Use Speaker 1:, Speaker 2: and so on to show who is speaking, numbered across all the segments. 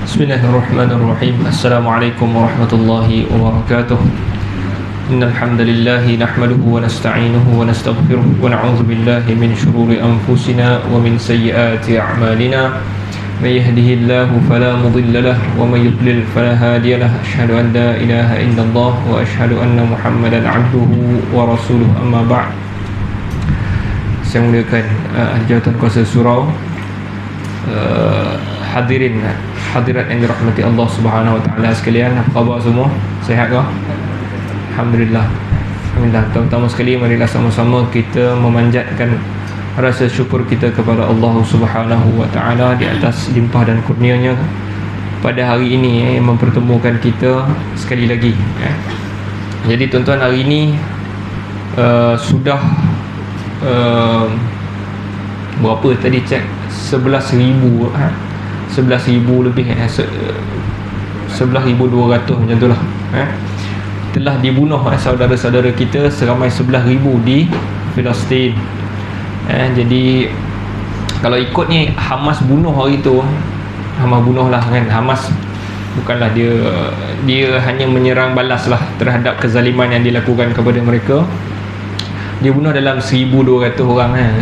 Speaker 1: Bismillahirrahmanirrahim. Assalamualaikum warahmatullahi wabarakatuh. Innal hamdalillah nahmaduhu wa nasta'inuhu wa nastaghfiruh wa na'udzu billahi min shururi anfusina wa min sayyiati a'malina. May yahdihillahu fala mudilla lahu wa may yudlil fala hadiya lahu. Asyhadu an la ilaha illallah wa asyhadu anna Muhammadan 'abduhu wa rasuluh. Amma ba'd. Saya muliakan jawatan kuasa surau, hadirat yang dirahmati Allah Subhanahu wa taala sekalian. Apa khabar semua? Sihat ke? Alhamdulillah. Alhamdulillah. Pertama sekali marilah sama-sama kita memanjatkan rasa syukur kita kepada Allah Subhanahu wa taala di atas limpah dan kurnia-Nya pada hari ini yang mempertemukan kita sekali lagi. Jadi tuan-tuan, hari ini sudah berapa tadi cek 11,000 lebih 11,200 macam itulah telah dibunuh saudara-saudara kita seramai 11,000 di Palestin. Jadi kalau ikut ni Hamas bunuh hari tu, Hamas bunuh lah kan. Hamas bukanlah dia hanya menyerang balas lah terhadap kezaliman yang dilakukan kepada mereka. Dia bunuh dalam 1,200 orang kan.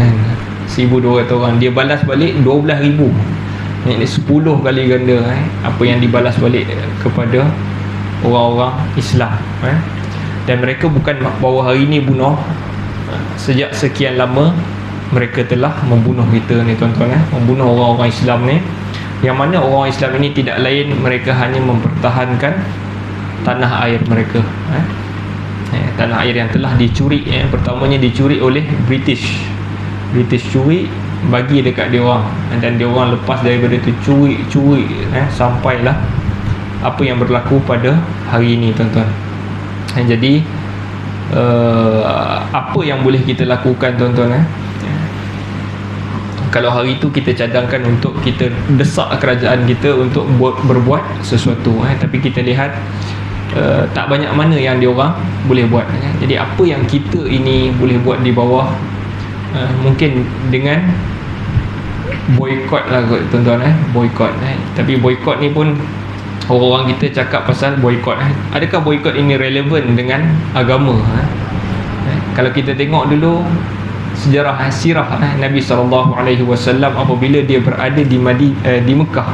Speaker 1: 1,200 orang. Dia balas balik 12,000. Ini 10 kali ganda apa yang dibalas balik kepada orang-orang Islam. Dan mereka bukan baru hari ini bunuh. Sejak sekian lama mereka telah membunuh kita ni tuan-tuan, membunuh orang-orang Islam ni, yang mana orang Islam ini tidak lain, mereka hanya mempertahankan tanah air mereka. Tanah air yang telah dicuri. Pertamanya dicuri oleh British curi, bagi dekat dia orang, dan dia orang lepas daripada tu curi sampailah apa yang berlaku pada hari ini tuan-tuan. Jadi apa yang boleh kita lakukan tuan-tuan? Kalau hari itu kita cadangkan untuk kita desak kerajaan kita untuk berbuat sesuatu, tapi kita lihat tak banyak mana yang dia orang boleh buat. Jadi apa yang kita ini boleh buat di bawah, mungkin dengan boykot lah tuan-tuan, boykot. Tapi boykot ni pun orang-orang kita cakap pasal boykot. Adakah boykot ini relevan dengan agama? Kalau kita tengok dulu sejarah sirah Nabi SAW apabila dia berada di Mekah,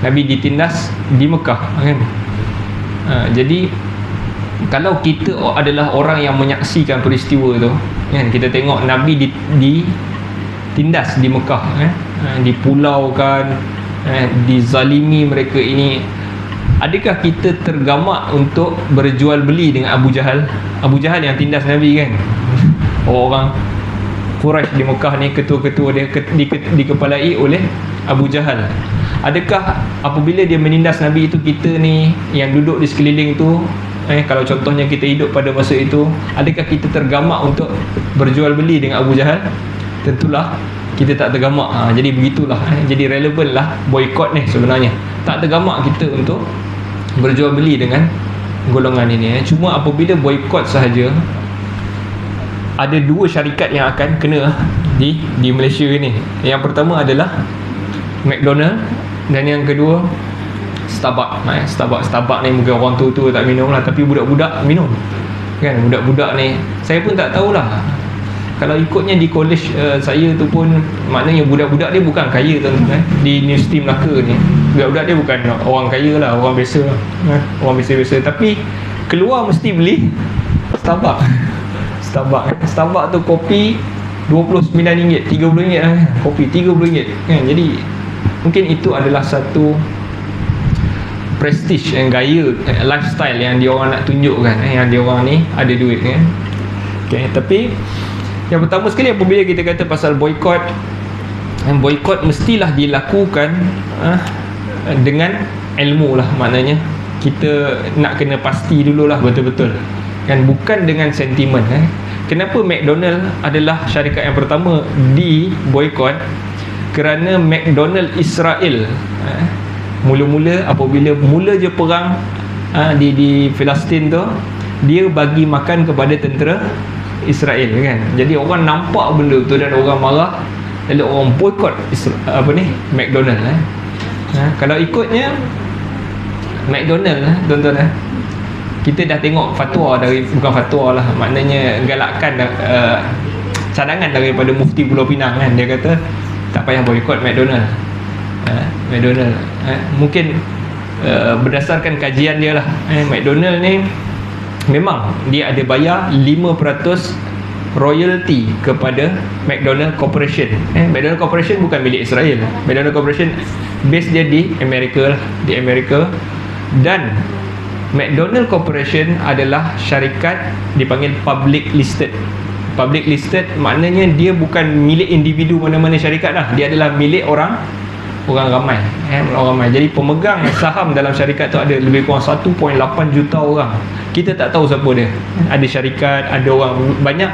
Speaker 1: Nabi ditindas di Mekah kan. Jadi kalau kita adalah orang yang menyaksikan peristiwa tu kan, kita tengok Nabi ditindas di Mekah, dipulaukan, dizalimi mereka ini, adakah kita tergamak untuk berjual beli dengan Abu Jahal? Abu Jahal yang tindas Nabi kan. Orang Quraisy di Mekah ni, ketua-ketua dia dikepalai oleh Abu Jahal. Adakah apabila dia menindas Nabi itu, kita ni yang duduk di sekeliling tu, kalau contohnya kita hidup pada masa itu, adakah kita tergamak untuk berjual beli dengan Abu Jahal? Tentulah kita tak tergamak. Jadi begitulah. Jadi relevan lah boykot ni sebenarnya. Tak tergamak kita untuk berjual beli dengan golongan ini. Cuma apabila boykot sahaja, ada dua syarikat yang akan kena di Malaysia ini. Yang pertama adalah McDonald, dan yang kedua Starbucks. Starbucks ni mungkin orang tua tak minum lah, tapi budak-budak minum kan. Budak-budak ni saya pun tak tahulah. Kalau ikutnya di college saya tu pun, maknanya budak-budak dia bukan kaya tuan-tuan. Di Universiti Melaka ni budak-budak dia bukan orang kaya lah, orang biasa lah, orang biasa-biasa, tapi keluar mesti beli Starbucks tu kopi RM29, RM30 lah, kopi RM30 kan. Jadi mungkin itu adalah satu prestige dan gaya lifestyle yang dia orang nak tunjukkan, yang dia orang ni ada duit kan. Okay, tapi yang pertama sekali apabila kita kata pasal boykot, boykot mestilah dilakukan dengan ilmu lah. Maknanya kita nak kena pasti dululah betul-betul kan, bukan dengan sentimen. Kenapa McDonald adalah syarikat yang pertama di boykot? Kerana McDonald Israel mula-mula apabila mula je perang di Palestin tu, dia bagi makan kepada tentera Israel kan. Jadi orang nampak benda tu dan orang marah, lalu orang boykot McDonald. Kalau ikutnya McDonald lah tuan-tuan. Kita dah tengok fatwa dari, bukan fatwa lah, maknanya galakkan cadangan daripada Mufti Pulau Pinang kan. Dia kata tak payah boikot McDonald. McDonald mungkin berdasarkan kajian dia lah, McDonald ni memang dia ada bayar 5% royalty kepada McDonald Corporation. McDonald Corporation bukan milik Israel. McDonald Corporation base dia di Amerika lah, di Amerika. Dan McDonald Corporation adalah syarikat dipanggil public listed. Public listed maknanya dia bukan milik individu mana-mana syarikat lah. Dia adalah milik orang ramai. Orang ramai. Jadi pemegang saham dalam syarikat tu ada lebih kurang 1.8 juta orang. Kita tak tahu siapa dia. Ada syarikat, ada orang, banyak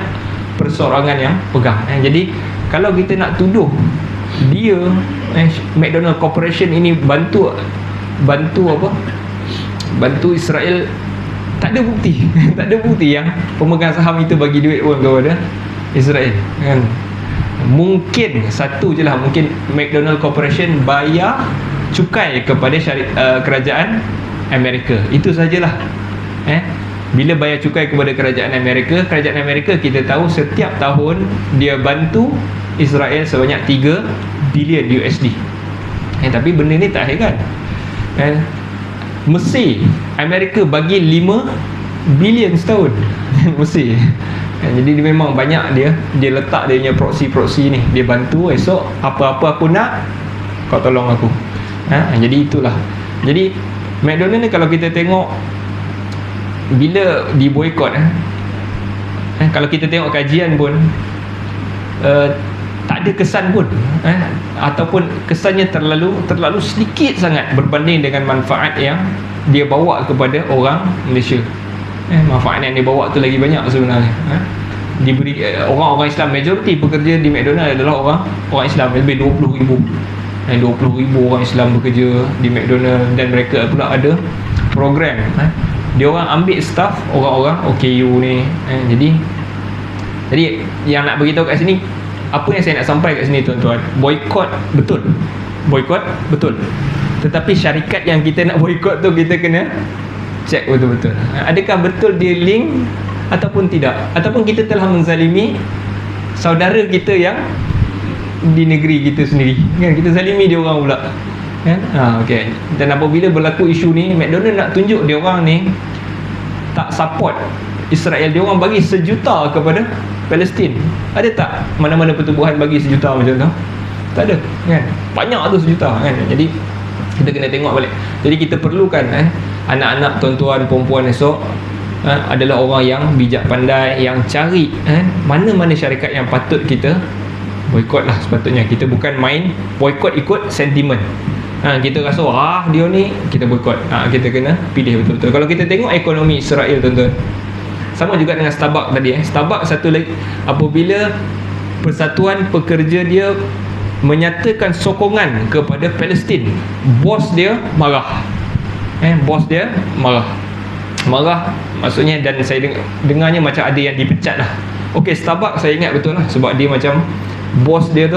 Speaker 1: perseorangan yang pegang. Jadi kalau kita nak tuduh dia, McDonald Corporation ini bantu apa? Bantu Israel, tak ada bukti. Tak ada bukti yang pemegang saham itu bagi duit pun kepada Israel kan. Mungkin satu je lah, mungkin McDonald Corporation bayar cukai kepada kerajaan Amerika. Itu sajalah. Bila bayar cukai kepada kerajaan Amerika kita tahu setiap tahun dia bantu Israel sebanyak 3 bilion USD. Tapi benda ni tak heran. Mesir, Amerika bagi 5 bilion setahun. Mesir. Jadi dia memang banyak dia letak dia punya proksi ni. Dia bantu, esok apa-apa aku nak, kau tolong aku. Jadi itulah. Jadi McDonald ni kalau kita tengok bila diboikot, kalau kita tengok kajian pun tak ada kesan pun, ataupun kesannya terlalu sedikit sangat berbanding dengan manfaat yang dia bawa kepada orang Malaysia. Manfaat yang dia bawa tu lagi banyak sebenarnya. Diberi orang-orang Islam, majoriti pekerja di McDonald adalah orang Islam, lebih 20,000 orang Islam bekerja di McDonald. Dan mereka pula ada program, dia orang ambil staff orang-orang OKU ni. Jadi yang nak beritahu kat sini, apa yang saya nak sampai kat sini tuan-tuan, boikot betul, tetapi syarikat yang kita nak boikot tu kita kena check betul-betul. Adakah betul dia link ataupun tidak, ataupun kita telah menzalimi saudara kita yang di negeri kita sendiri kan, kita zalimi dia orang pula kan. Okay. Dan apabila berlaku isu ni, McDonald nak tunjuk dia orang ni tak support Israel. Dia orang bagi 1 juta kepada Palestin. Ada tak mana-mana pertubuhan bagi 1 juta macam tu? Tak ada kan. Banyak tu 1 juta kan. Jadi kita kena tengok balik. Jadi kita perlukan anak-anak, tuan-tuan, perempuan esok adalah orang yang bijak pandai, yang cari mana-mana syarikat yang patut kita boikot lah. Sepatutnya kita bukan main boikot ikut sentimen. Kita rasa dia ni kita boikot. Kita kena pilih betul-betul. Kalau kita tengok ekonomi Israel tuan-tuan, sama juga dengan Starbucks tadi. Starbucks satu lagi, apabila Persatuan Pekerja dia menyatakan sokongan kepada Palestin, bos dia marah. Bos dia marah maksudnya, dan saya dengarnya macam ada yang dipecat lah. Okey, Starbucks saya ingat betul lah, sebab dia macam bos dia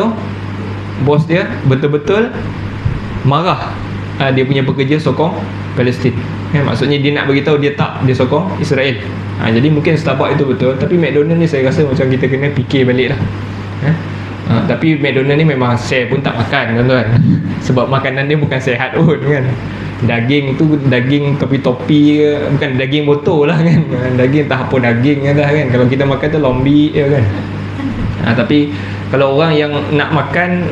Speaker 1: betul-betul marah. Dia punya pekerja sokong Palestin. Maksudnya dia nak beritahu dia sokong Israel. Jadi mungkin Starbucks itu betul. Tapi McDonald ni saya rasa macam kita kena fikir balik lah. Tapi McDonald ni memang saya pun tak makan tuan-tuan. Sebab makanan dia bukan sihat pun kan. Daging tu daging topi-topi, bukan daging botol lah kan. Daging tak apa daging dah kan. Kalau kita makan tu lombi kan. Tapi kalau orang yang nak makan,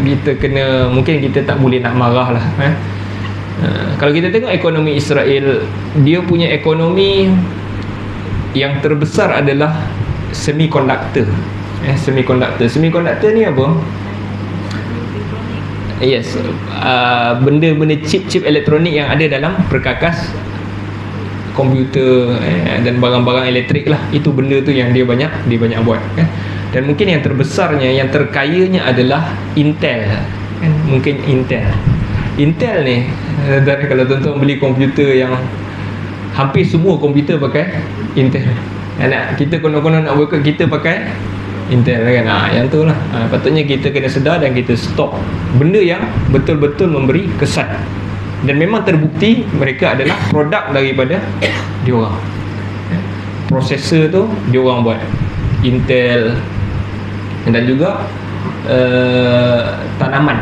Speaker 1: kita kena, mungkin kita tak boleh nak marah lah. Kalau kita tengok ekonomi Israel, dia punya ekonomi yang terbesar adalah semiconductor. Semiconductor ni apa? Yes, benda-benda chip elektronik yang ada dalam perkakas komputer dan barang-barang elektrik lah. Itu benda tu yang dia banyak buat kan. Dan mungkin yang terbesarnya, yang terkayanya adalah Intel kan. Mungkin Intel ni, dan kalau tuan-tuan beli komputer yang hampir semua komputer pakai Intel. Kita konon-konon nak work, kita pakai Intel kan. Yang tu lah. Patutnya kita kena sedar dan kita stop benda yang betul-betul memberi kesan. Dan memang terbukti mereka adalah produk daripada diorang. Prosesor tu diorang buat, Intel. Dan juga tanaman.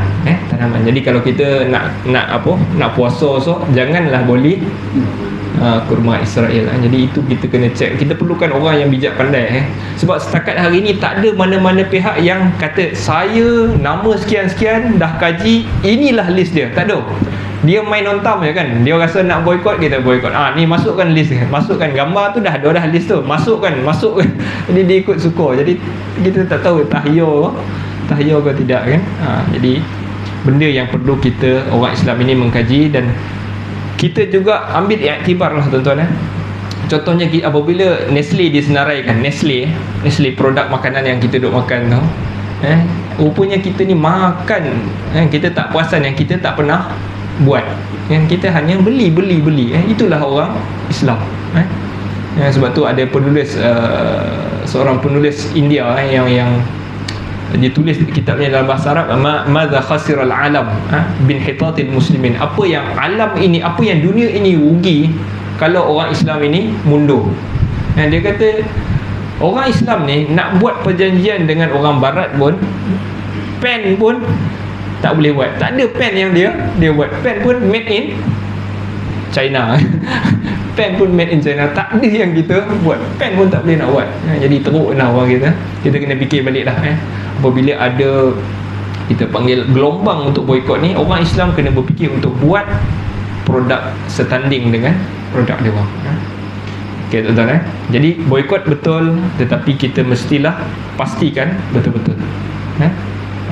Speaker 1: Jadi kalau kita nak puasa so, janganlah boleh kurma Israel. Jadi itu kita kena cek. Kita perlukan orang yang bijak pandai. Sebab setakat hari ni tak ada mana-mana pihak yang kata saya nama sekian-sekian dah kaji, inilah list dia. Tak ada. Dia main ontam je kan. Dia rasa nak boykot, kita boykot. Ni masukkan list, masukkan gambar tu, dah list tu, masukkan. Jadi dia ikut suka. Jadi kita tak tahu tahyur ke tidak kan. Jadi benda yang perlu kita orang Islam ini mengkaji, dan kita juga ambil iktibar lah tuan-tuan. Contohnya apabila Nestle disenaraikan, Nestle produk makanan yang kita duk makan tau, rupanya kita ni makan, kita tak puasan yang kita tak pernah buat, yang kita hanya beli. Itulah orang Islam. Sebab tu ada penulis, seorang penulis India yang dia tulis kitabnya dalam bahasa Arab, madza khasiral alam bin hitatil muslimin. Apa yang alam ini, apa yang dunia ini rugi kalau orang Islam ini mundur. Dia kata orang Islam ni nak buat perjanjian dengan orang barat pun, pen pun tak boleh buat. Tak ada pen yang dia buat. Pen pun made in China. Pen pun made in China. Tak ada yang kita buat. Pen pun tak boleh nak buat. Jadi teruk lah orang kita. Kita kena fikir balik lah. Apabila ada kita panggil gelombang untuk boykot ni, orang Islam kena berfikir untuk buat produk setanding dengan produk dia orang. Okay tuan-tuan. Jadi boykot betul, tetapi kita mestilah pastikan betul-betul.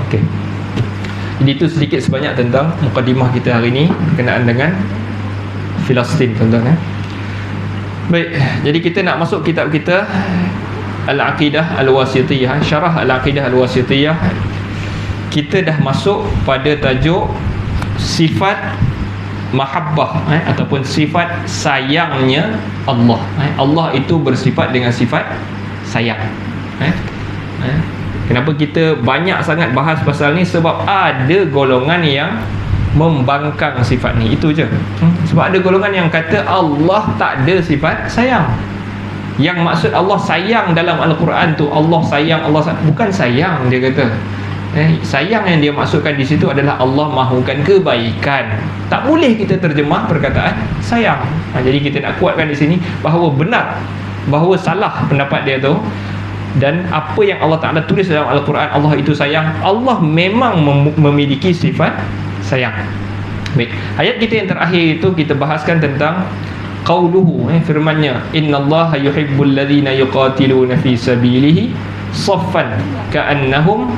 Speaker 1: Okay. Jadi itu sedikit sebanyak tentang mukadimah kita hari ini berkenaan dengan Filastin tuan-tuan. Baik, jadi kita nak masuk kitab kita Al-Aqidah Al-Wasithiyah, Syarah Al-Aqidah Al-Wasithiyah. Kita dah masuk pada tajuk sifat mahabbah ataupun sifat sayangnya Allah. Allah itu bersifat dengan sifat sayang. Kenapa kita banyak sangat bahas pasal ni? Sebab ada golongan yang membangkang sifat ni. Itu je. Sebab ada golongan yang kata Allah tak ada sifat sayang. Yang maksud Allah sayang dalam Al-Quran tu, Allah sayang, bukan sayang dia kata. Sayang yang dia maksudkan di situ adalah Allah mahukan kebaikan. Tak boleh kita terjemah perkataan sayang. Jadi kita nak kuatkan di sini bahawa benar, bahawa salah pendapat dia tu. Dan apa yang Allah Ta'ala tulis dalam Al-Quran, Allah itu sayang. Allah memang memiliki sifat sayang. Baik, ayat kita yang terakhir itu kita bahaskan tentang qauluhu, firmannya, innallaha yuhibbul ladzina yuqatiluna fi sabilihi saffan ka'annahum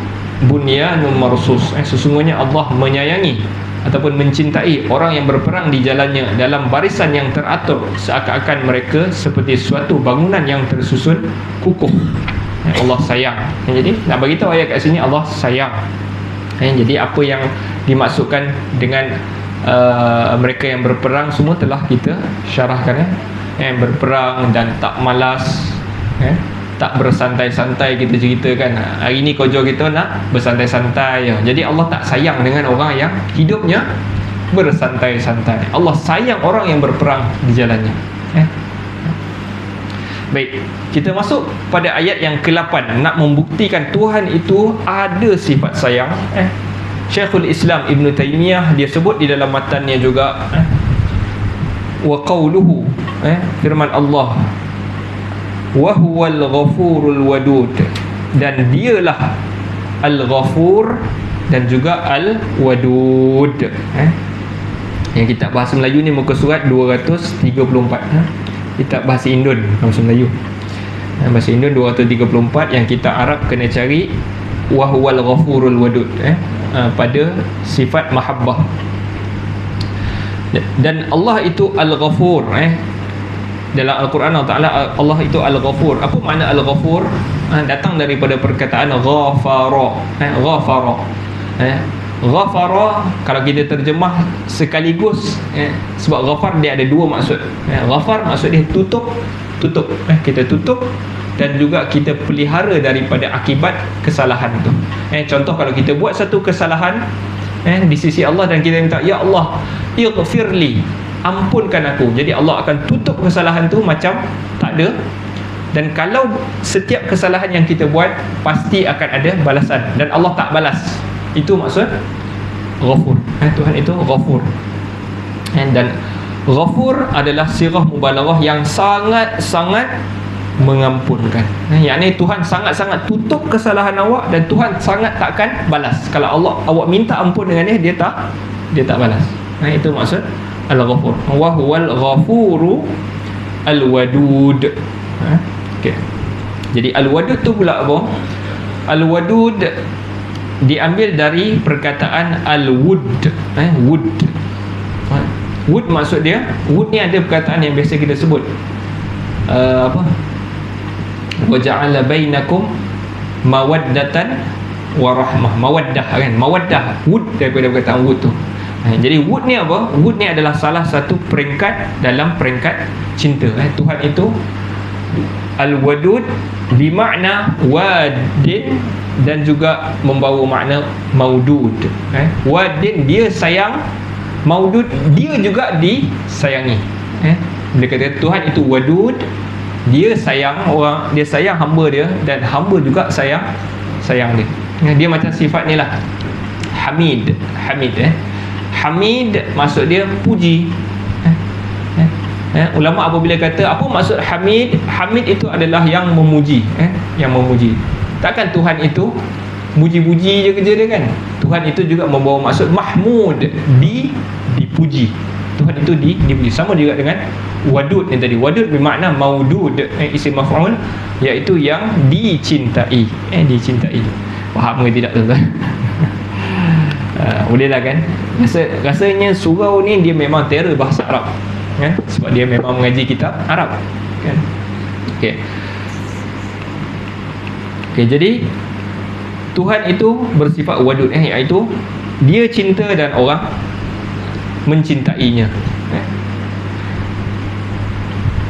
Speaker 1: bunyanun marsus. Sesungguhnya Allah menyayangi ataupun mencintai orang yang berperang di jalannya dalam barisan yang teratur, seakan-akan mereka seperti suatu bangunan yang tersusun kukuh. Allah sayang. Jadi nak bagi tahu ayat kat sini Allah sayang. Jadi apa yang dimaksudkan dengan mereka yang berperang semua telah kita syarahkan. Berperang dan tak malas, tak bersantai-santai kita ceritakan. Hari ni kerja kita nak bersantai-santai. Jadi Allah tak sayang dengan orang yang hidupnya bersantai-santai. Allah sayang orang yang berperang di jalannya. Baik, kita masuk pada ayat yang ke-8, nak membuktikan Tuhan itu ada sifat sayang. Syekhul Islam Ibn Taymiyah dia sebut di dalam matannya juga, wa qawluhu, firman Allah, wa huwal ghafurul wadud, dan dialah al-ghafur dan juga al-wadud. Yang kita bahasa Melayu ni muka surat 234. Kitab bahasa Indon bahasa Melayu. Bahasa Indon 234, yang kita Arab kena cari wa huwal ghafurul wadud, pada sifat mahabbah. Dan Allah itu al-ghafur. Dalam Al-Quran Allah Ta'ala, Allah itu al-ghafur. Apa makna al-ghafur? Datang daripada perkataan ghafara. Ghafara kalau kita terjemah sekaligus, sebab ghafar dia ada dua maksud. Ghafar maksud dia tutup. Kita tutup dan juga kita pelihara daripada akibat kesalahan itu. Contoh, kalau kita buat satu kesalahan di sisi Allah dan kita minta, ya Allah, ighfirli, ampunkan aku, jadi Allah akan tutup kesalahan tu macam tak ada. Dan kalau setiap kesalahan yang kita buat pasti akan ada balasan, dan Allah tak balas. Itu maksud Ghafur. Tuhan itu Ghafur. Dan Ghafur adalah sirah mubalaghah yang sangat-sangat mengampunkan. Yakni Tuhan sangat-sangat tutup kesalahan awak, dan Tuhan sangat takkan balas. Kalau awak minta ampun dengan dia tak balas. Itu maksud Al-Ghafur. Wa huwal ghafuru al-wadud. Okey. Jadi al-wadud tu pula apa? Al-wadud diambil dari perkataan al-wud. Wud. Wud maksud dia, wud ni ada perkataan yang biasa kita sebut apa? Wa ja'ala bainakum mawaddatan wa rahmah. Mawaddah kan? Mawaddah, wud daripada perkataan wud tu. Jadi wud ni apa? Wud ni adalah salah satu peringkat dalam peringkat cinta. Tuhan itu Al-Wadud bermakna wadin dan juga membawa makna maudud. Wadin dia sayang, maudud dia juga disayangi. Dia kata Tuhan itu wadud, dia sayang orang, dia sayang hamba dia, dan hamba juga sayang dia. Dia macam sifat ni lah, Hamid. Hamid maksud dia puji. Ulama apabila kata apa maksud Hamid, Hamid itu adalah yang memuji, yang memuji. Takkan Tuhan itu muji-muji je kerja dia kan? Tuhan itu juga membawa maksud Mahmud, dipuji. Tuhan itu dipuji. Sama juga dengan wadud yang tadi. Wadud bermakna maudud, isim maf'ul, iaitu yang dicintai. Dicintai. Faham ke tidak tuan-tuan? Boleh lah kan? Rasanya surau ni dia memang terror bahasa Arab kan? Sebab dia memang mengaji kitab Arab kan? Okey, jadi Tuhan itu bersifat wadud, iaitu dia cinta dan orang mencintainya.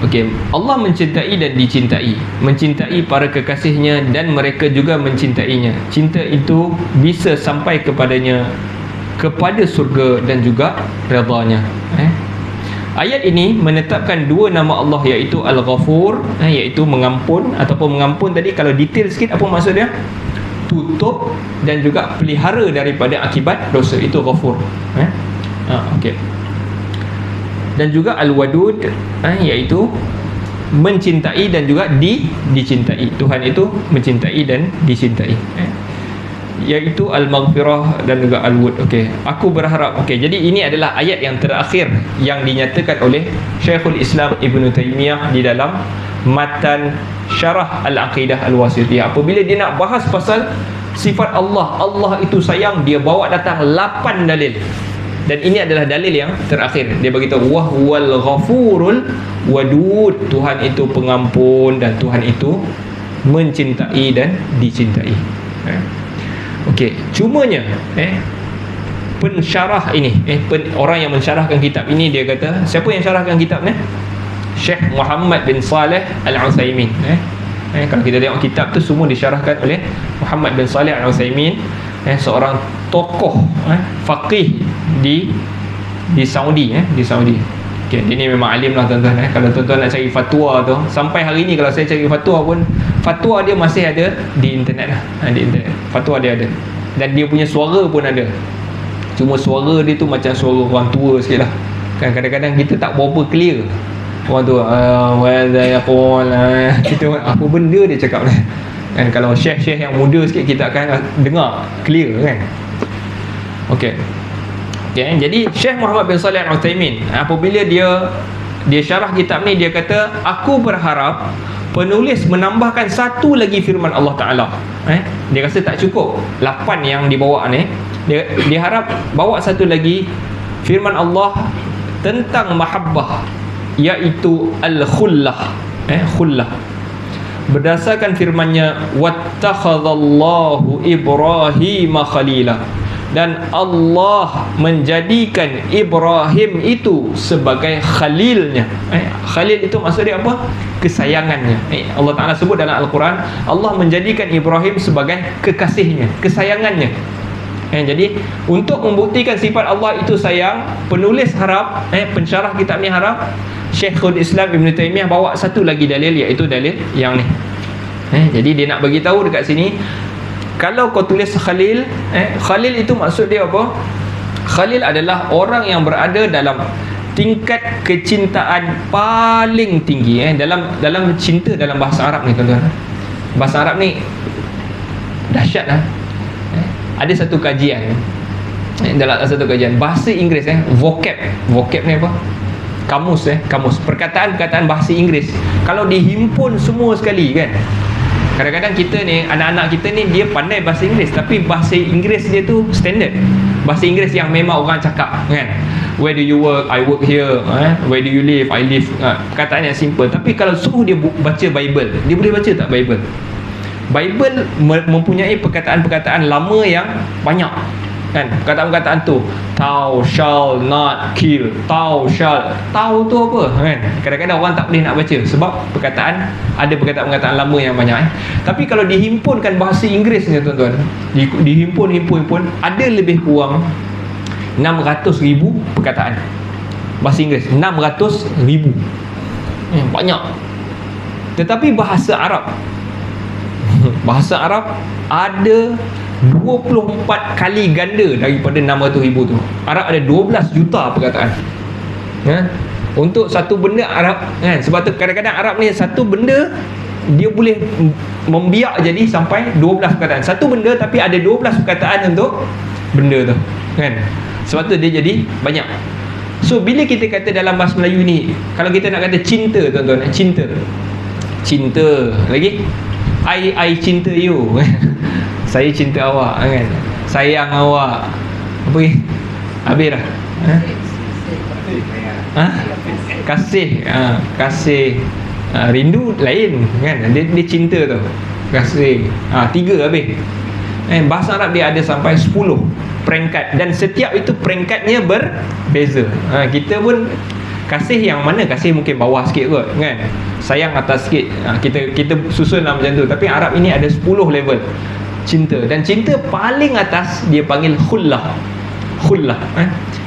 Speaker 1: Okey, Allah mencintai dan dicintai, mencintai para kekasihnya dan mereka juga mencintainya. Cinta itu bisa sampai kepadanya, kepada surga dan juga redanya. Ayat ini menetapkan dua nama Allah, iaitu Al-Ghafur, iaitu mengampun ataupun mengampun. Tadi kalau detail sikit apa maksud dia? Tutup dan juga pelihara daripada akibat dosa. Itu Ghafur. Okey. Dan juga Al-Wadud, iaitu mencintai dan juga dicintai. Tuhan itu mencintai dan dicintai. Iaitu Al-Maghfirah dan juga Al-Wud. Okey, aku berharap. Okey, jadi ini adalah ayat yang terakhir yang dinyatakan oleh Syekhul Islam Ibn Taymiyah di dalam matan Syarah Al-Aqidah Al-Wasithiyah. Apabila dia nak bahas pasal sifat Allah, Allah itu sayang, dia bawa datang 8 dalil. Dan ini adalah dalil yang terakhir. Dia beritahu wahwal ghafurul wadud, Tuhan itu pengampun dan Tuhan itu mencintai dan dicintai. Okey, cumanya pensyarah ini, orang yang mensyarahkan kitab ini, dia kata, siapa yang syarahkan kitab ni? Syekh Muhammad bin Saleh Al-Utsaimin. Kalau kita tengok kitab tu semua disyarahkan oleh Muhammad bin Saleh Al-Utsaimin, seorang tokoh faqih di Saudi, di Saudi. Okay, dia ni memang alim lah tuan-tuan. Kalau tuan-tuan nak cari fatwa tu, sampai hari ni kalau saya cari fatwa pun, fatwa dia masih ada di internet lah. Di internet fatwa dia ada, dan dia punya suara pun ada. Cuma suara dia tu macam suara orang tua sikit lah kan. Kadang-kadang kita tak berapa clear orang tua. Kita apa benda dia cakap ni kan. Kalau syekh-syekh yang muda sikit, kita akan dengar clear kan. Okey. Jadi Syekh Muhammad bin Saleh Al-Utsaimin, apabila dia syarah kitab ni, dia kata, aku berharap penulis menambahkan satu lagi firman Allah Ta'ala. Dia rasa tak cukup 8 yang dibawa ni. Dia harap bawa satu lagi firman Allah tentang mahabbah, iaitu al-khullah. Khullah, berdasarkan firmannya, wattakhadallahu Ibrahim khalila, dan Allah menjadikan Ibrahim itu sebagai khalilnya. Khalil itu maksud dia apa? Kesayangannya. Allah Ta'ala sebut dalam Al-Quran, Allah menjadikan Ibrahim sebagai kekasihnya, kesayangannya. Jadi untuk membuktikan sifat Allah itu sayang, penulis harap, pensyarah kitab ni harap Syekhul Islam Ibn Taymiyah bawa satu lagi dalil, iaitu dalil yang ni. Jadi dia nak bagi tahu dekat sini, kalau kau tulis Khalil, Khalil itu maksud dia apa? Khalil adalah orang yang berada dalam tingkat kecintaan paling tinggi. Dalam cinta dalam bahasa Arab ni tuan-tuan, bahasa Arab ni dahsyat lah. Ada satu kajian, dalam satu kajian bahasa Inggeris, vocab ni apa? Kamus perkataan-perkataan bahasa Inggeris kalau dihimpun semua sekali kan. Kadang-kadang kita ni, anak-anak kita ni, dia pandai bahasa Inggeris, tapi bahasa Inggeris dia tu standard, bahasa Inggeris yang memang orang cakap kan. Where do you work? I work here. Where do you live? I live. Perkataan yang simple. Tapi kalau suruh dia baca Bible, dia boleh baca tak Bible? Bible mempunyai perkataan-perkataan lama yang banyak kan. Perkataan-perkataan tu, thou shall not kill, thou tu apa kan. Kadang-kadang orang tak boleh nak baca sebab ada perkataan-perkataan lama yang banyak. Tapi kalau dihimpunkan bahasa Inggerisnya tuan-tuan, dihimpun ada lebih kurang 600,000 perkataan bahasa Inggeris. 600,000, banyak. Tetapi bahasa Arab ada 24 kali ganda daripada 600,000 tu. Arab ada 12 juta perkataan untuk satu benda Arab kan. Sebab tu kadang-kadang Arab ni satu benda dia boleh membiak jadi sampai 12 perkataan. Satu benda tapi ada 12 perkataan untuk benda tu kan. Sebab tu dia jadi banyak. So bila kita kata dalam bahasa Melayu ni, kalau kita nak kata cinta tuan-tuan, cinta lagi, I cinta you saya cinta awak kan, sayang awak, apa ni, habis dah. Kasih, rindu lain kan, dia cinta tu, kasih, 3 habis. Bahasa Arab dia ada sampai 10 peringkat, dan setiap itu peringkatnya berbeza. Kita pun kasih yang mana, kasih mungkin bawah sikit kot kan, sayang atas sikit, kita susun lah macam tu. Tapi Arab ini ada 10 level cinta, dan cinta paling atas dia panggil khullah.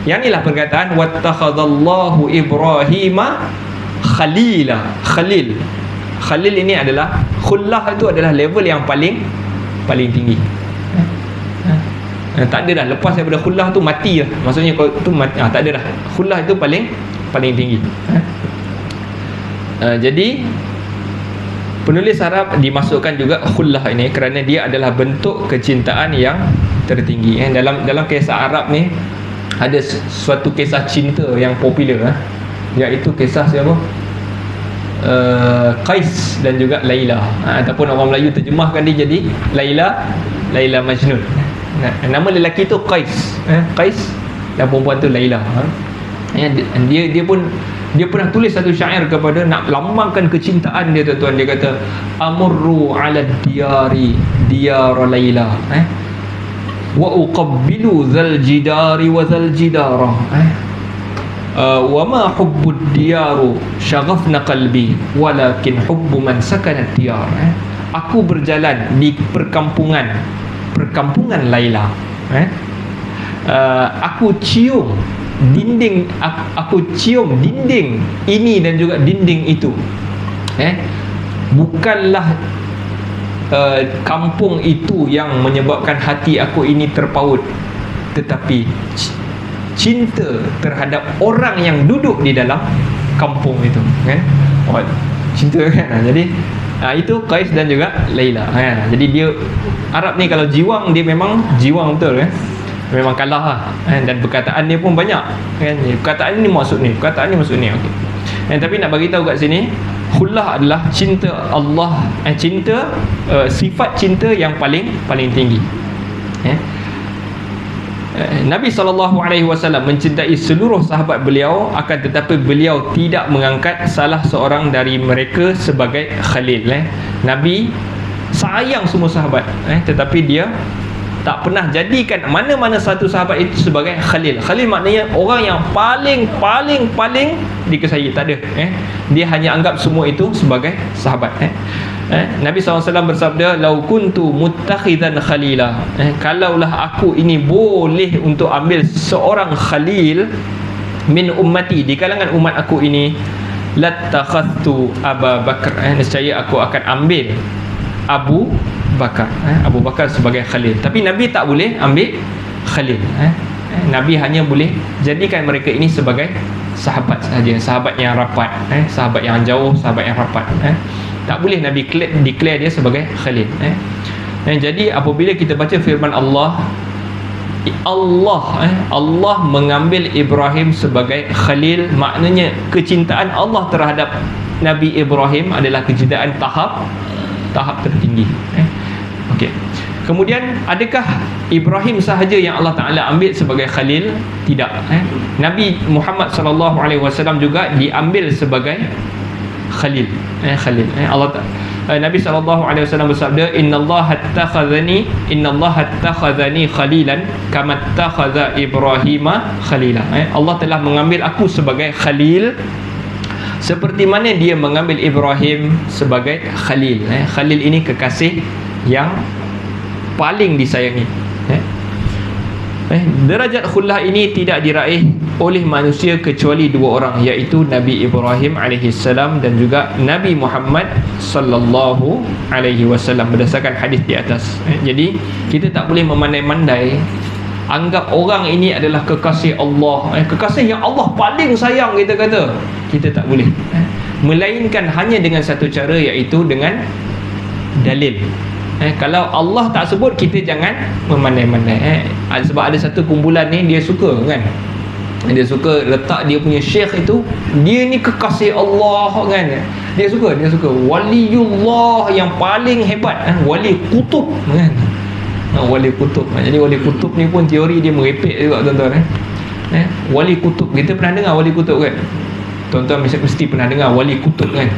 Speaker 1: Yang inilah perkataan wattakhadallahu Ibrahima Khalil ini adalah, khullah itu adalah level yang paling tinggi. Tak ada dah lepas daripada khullah tu mati lah, maksudnya kau tu mati, tak ada dah. Khullah itu paling tinggi. Jadi penulis Arab dimasukkan juga khullah ini kerana dia adalah bentuk kecintaan yang tertinggi. Dalam kisah Arab ni ada suatu kisah cinta yang popular, iaitu kisah siapa? Qais dan juga Laila, ataupun orang Melayu terjemahkan dia jadi Laila Majnun. Nama lelaki tu Qais, dan perempuan tu Laila. Dia pernah tulis satu syair kepada, nak lambangkan kecintaan dia tuan-tuan. Dia kata amurru ala diyar Laila wa uqabbilu zal jidari wa zal jidara wa ma hubbud diyaru syaghafna qalbi walakin hubbu man sakana diyar. Aku berjalan di perkampungan Laila, aku cium dinding ini dan juga dinding itu. Bukanlah kampung itu yang menyebabkan hati aku ini terpaut, tetapi cinta terhadap orang yang duduk di dalam kampung itu kan. Cinta kan. Jadi itu Qais dan juga Laila. Jadi dia Arab ni kalau jiwang, dia memang jiwang betul kan. Memang kalah lah dan perkataan dia pun banyak kan. Perkataan ni maksud ni, perkataan ni maksud ni. Okey. Tapi nak bagi tahu kat sini, khullah adalah cinta Allah, sifat cinta yang paling tinggi. Nabi SAW mencintai seluruh sahabat beliau, akan tetapi beliau tidak mengangkat salah seorang dari mereka sebagai khalil. Nabi sayang semua sahabat, tetapi dia tak pernah jadikan mana-mana satu sahabat itu sebagai khalil. Khalil maknanya orang yang paling dikasihi, tak ada. Dia hanya anggap semua itu sebagai sahabat. Nabi SAW bersabda, lau kuntu muttakhidan khalila, kalaulah aku ini boleh untuk ambil seorang khalil min ummati, di kalangan umat aku ini, lattakhadtu Abu Bakar, nescaya aku akan ambil Abu Bakar, Abu Bakar sebagai khalil. Tapi Nabi tak boleh ambil khalil. Nabi hanya boleh jadikan mereka ini sebagai sahabat sahaja, sahabat yang rapat, sahabat yang jauh, sahabat yang rapat. Tak boleh Nabi declare dia sebagai khalil. Jadi apabila kita baca firman Allah mengambil Ibrahim sebagai khalil, maknanya kecintaan Allah terhadap Nabi Ibrahim adalah kecintaan tahap tertinggi. Okey. Kemudian adakah Ibrahim sahaja yang Allah Taala ambil sebagai khalil? Tidak. Nabi Muhammad sallallahu alaihi wasallam juga diambil sebagai khalil. Nabi sallallahu alaihi wasallam bersabda, innallaha attakhadhani khalilan kama attakhadha Ibrahima khalila. Allah telah mengambil aku sebagai khalil seperti mana dia mengambil Ibrahim sebagai khalil. Khalil ini kekasih yang paling disayangi. Derajat khullah ini tidak diraih oleh manusia kecuali dua orang, iaitu Nabi Ibrahim alaihissalam dan juga Nabi Muhammad sallallahu alaihi wasallam, berdasarkan hadis di atas. Jadi kita tak boleh memandai-mandai anggap orang ini adalah kekasih Allah, kekasih yang Allah paling sayang, kita kata. Kita tak boleh. Melainkan hanya dengan satu cara, iaitu dengan dalil. Kalau Allah tak sebut, kita jangan memandai-mandai. Sebab ada satu kumpulan ni, dia suka kan, dia suka letak dia punya syekh itu, dia ni kekasih Allah kan. Dia suka waliullah yang paling hebat, wali kutub kan. Wali kutub. Jadi wali kutub ni pun teori dia merepek juga tuan-tuan. Wali kutub, kita pernah dengar wali kutub kan? Tuan-tuan mesti pernah dengar wali kutub kan?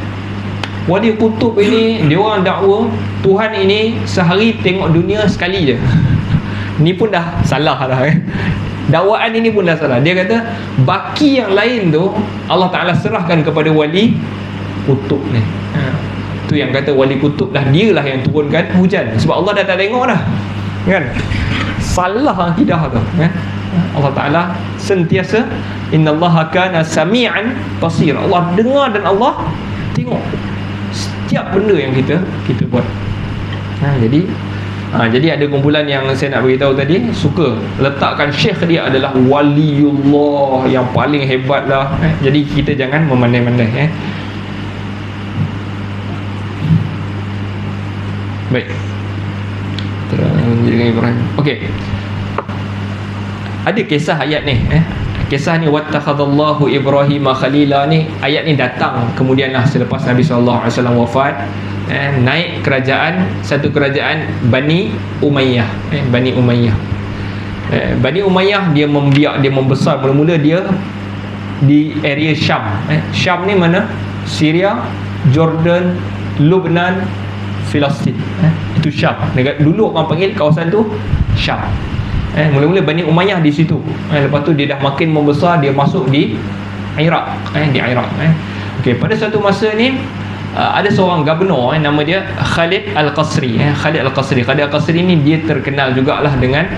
Speaker 1: Wali kutub ini, dia orang dakwa Tuhan ini sehari tengok dunia sekali je. Ni pun dah salah dah kan? Dakwaan ini pun dah salah. Dia kata baki yang lain tu Allah Ta'ala serahkan kepada wali kutub ni. Tu yang kata wali kutub dah, dia lah yang turunkan hujan, sebab Allah dah tak tengok dah kan. Salah akidah tu kan. Allah Ta'ala sentiasa innallaha kana sami'an basir, Allah dengar dan Allah tengok setiap benda yang kita buat. Jadi ada kumpulan yang saya nak beritahu tadi, suka letakkan syekh dia adalah waliullah yang paling hebat lah. Jadi kita jangan memandai-mandai. Baik, dengan Ibrahim. Okey, ada kisah ayat ni. Kisah ni wattakhadallahu Ibrahim khalila ni, ayat ni datang kemudianlah selepas Nabi SAW wafat. Naik kerajaan, satu kerajaan Bani Umayyah. Bani Umayyah dia membiak, dia membesar. Mula-mula dia di area Syam. Syam ni mana? Syria, Jordan, Lebanon, Palestin. Itu Syam. Dulu orang panggil kawasan tu Syam. Mula-mula Bani Umayyah di situ. Lepas tu dia dah makin membesar, dia masuk di Iraq. Okey, pada satu masa ni ada seorang gubernur, nama dia Khalid Al-Qasri. Khalid Al-Qasri ni dia terkenal jugalah dengan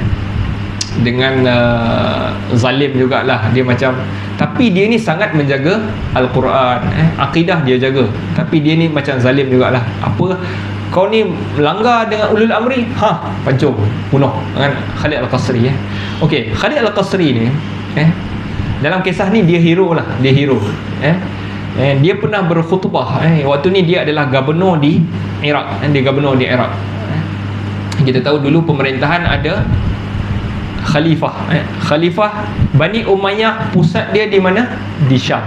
Speaker 1: zalim jugalah. Dia macam, tapi dia ni sangat menjaga Al-Quran, akidah dia jaga, tapi dia ni macam zalim jugalah. Apa kau ni melanggar dengan ulul amri, pancung, bunuh kan. Khalid Al-Qasri. Okey, Khalid Al-Qasri ni dalam kisah ni dia hero lah. Dia pernah berkhutbah. Waktu ni dia adalah gubernur di Iraq. Kita tahu dulu pemerintahan ada khalifah. Khalifah Bani Umayyah, pusat dia di mana? Di Syam.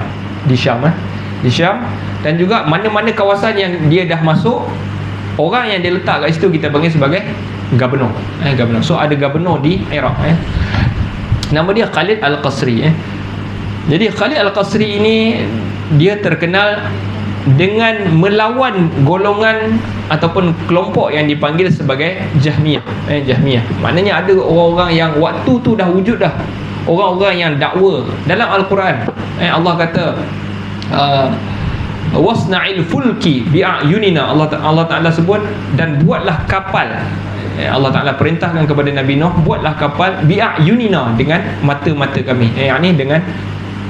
Speaker 1: Dan juga mana-mana kawasan yang dia dah masuk, orang yang dia letak kat situ kita panggil sebagai gubernur. So ada gubernur di Iraq. Nama dia Khalid Al-Qasri. Jadi Khalid Al-Qasri ini dia terkenal dengan melawan golongan ataupun kelompok yang dipanggil sebagai Jahmiyah. Jahmiyah maknanya ada orang-orang yang waktu tu dah wujud dah, orang-orang yang dakwa dalam Al-Quran. Allah kata wasna'il fulki bi'ayunina, Allah Ta'ala sebut, dan buatlah kapal. Allah Ta'ala perintahkan kepada Nabi Nuh, buatlah kapal bi'ayunina, dengan mata-mata kami, yakni dengan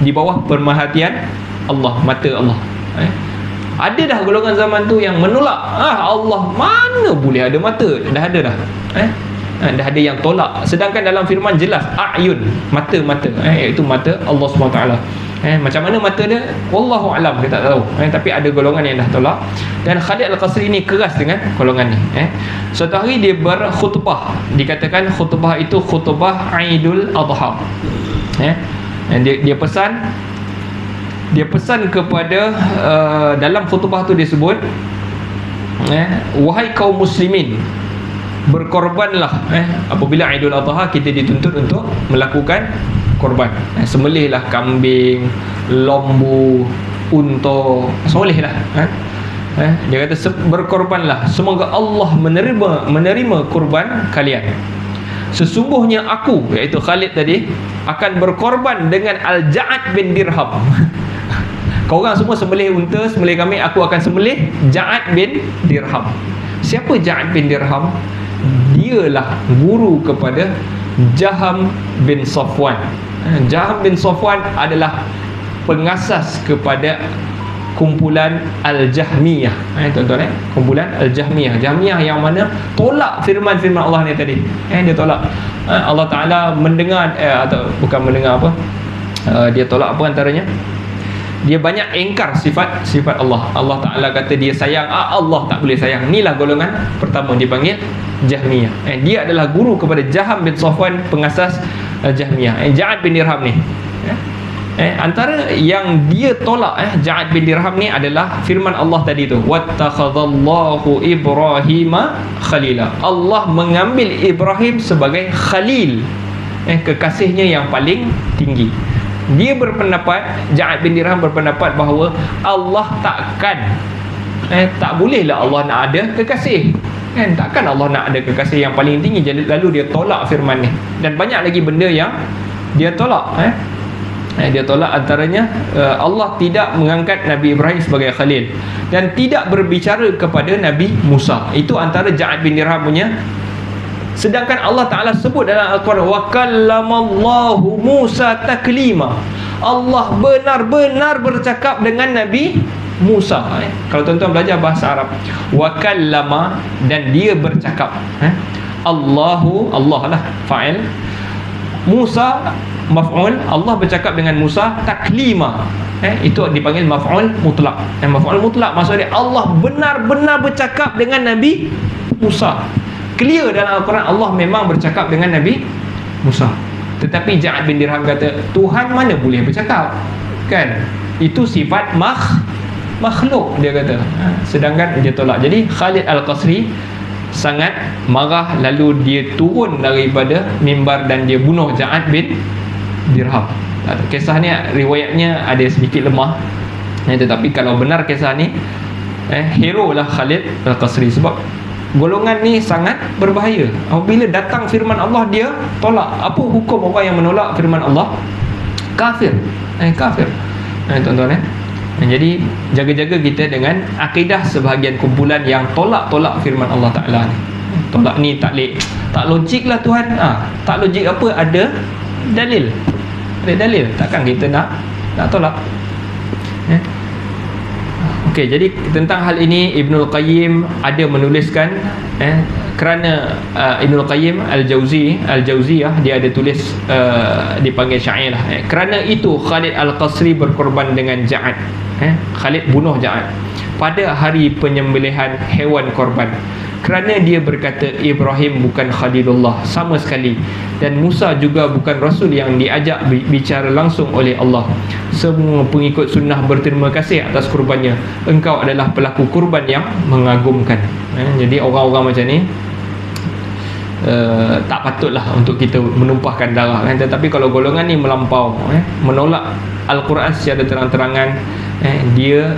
Speaker 1: di bawah perhatian Allah, mata Allah. Ada dah golongan zaman tu yang menolak, Allah mana boleh ada mata, dah ada dah. Dah ada yang tolak, sedangkan dalam firman jelas a'yun, mata-mata, iaitu mata Allah SWT. Macam mana mata dia, wallahu alam, kita tak tahu. Tapi ada golongan yang dah tolak. Dan Khalid Al-Qasri ni keras dengan golongan ni. Suatu hari dia berkhutbah, dikatakan khutbah itu khutbah Aidul Adha. Dia pesan kepada dalam khutbah tu dia sebut, wahai kaum muslimin, berkorbanlah apabila Aidul Adha kita dituntut untuk melakukan korban. Sembelihlah kambing, lembu, unta, sembelihlah. Dia kata berkorbanlah, semoga Allah menerima korban kalian. Sesungguhnya aku, iaitu Khalid tadi, akan berkorban dengan Al-Ja'ad bin Dirham. Korang semua sembelih unta, sembelih kambing, aku akan sembelih Ja'ad bin Dirham. Siapa Ja'ad bin Dirham? Dialah guru kepada Jaham bin Safwan. Jaham bin Safwan adalah pengasas kepada kumpulan Al-Jahmiyah. Tuan-tuan, kumpulan Al-Jahmiyah. Jahmiyah yang mana tolak firman-firman Allah ni tadi. Dia tolak Allah Ta'ala mendengar, atau bukan mendengar apa, dia tolak apa antaranya, dia banyak engkar sifat Allah. Allah Ta'ala kata dia sayang, Allah tak boleh sayang. Inilah golongan pertama dipanggil Jahmiyah. Dia adalah guru kepada Jaham bin Safwan, pengasas Jahmiyah. Ja'ad bin Dirham ni, antara yang dia tolak Ja'ad bin Dirham ni adalah firman Allah tadi tu, wattakhadallahu Ibrahima khalila. Allah mengambil Ibrahim sebagai khalil, kekasihnya yang paling tinggi. Dia berpendapat, Ja'ad bin Dirham berpendapat bahawa Allah takkan, tak bolehlah Allah nak ada kekasih. Takkan Allah nak ada kekasih yang paling tinggi. Jadi lalu dia tolak firman ni. Dan banyak lagi benda yang dia tolak. Dia tolak antaranya Allah tidak mengangkat Nabi Ibrahim sebagai khalil, dan tidak berbicara kepada Nabi Musa. Itu antara Ja'ad bin Dirham punya. Sedangkan Allah Ta'ala sebut dalam Al-Quran, wa kallamallahu Musa taklima. Allah benar-benar bercakap dengan Nabi Musa. Kalau tuan-tuan belajar bahasa Arab, wa kallama, dan dia bercakap. Allah lah fa'il, Musa maf'ul, Allah bercakap dengan Musa taklima. Itu dipanggil maf'ul mutlak. Maf'ul mutlak maksudnya Allah benar-benar bercakap dengan Nabi Musa. Clear dalam Al-Quran, Allah memang bercakap dengan Nabi Musa. Tetapi Ja'ad bin Dirham kata, Tuhan mana boleh bercakap, kan? Itu sifat makhluk, dia kata. Sedangkan dia tolak. Jadi Khalid Al-Qasri sangat marah, lalu dia turun daripada mimbar dan dia bunuh Ja'ad bin Dirham. Kisah ni riwayatnya ada sedikit lemah, tetapi kalau benar kisah ni, hero lah Khalid Al-Qasri. Sebab golongan ni sangat berbahaya. Apabila datang firman Allah, dia tolak. Apa hukum orang yang menolak firman Allah? Kafir. Kafir. Tuan-tuan, jadi jaga-jaga kita dengan akidah sebahagian kumpulan yang tolak firman Allah Ta'ala ni. Tolak ni tak logik lah Tuhan. Tak logik apa? Ada dalil. Ada dalil. Takkan kita nak tolak. Okey, jadi tentang hal ini Ibnul Qayyim ada menuliskan, kerana Ibnul Qayyim Al-Jauziyah dia ada tulis, dipanggil syair lah. Kerana itu Khalid Al-Qasri berkorban dengan Ja'ad. Khalid bunuh Ja'ad pada hari penyembelihan hewan korban, kerana dia berkata Ibrahim bukan Khalilullah sama sekali, dan Musa juga bukan Rasul yang diajak bicara langsung oleh Allah. Semua pengikut sunnah berterima kasih atas kurbannya. Engkau adalah pelaku kurban yang mengagumkan. Jadi orang-orang macam ni tak patutlah untuk kita menumpahkan darah, kan? Tetapi kalau golongan ni melampau, menolak Al-Quran secara terang-terangan, dia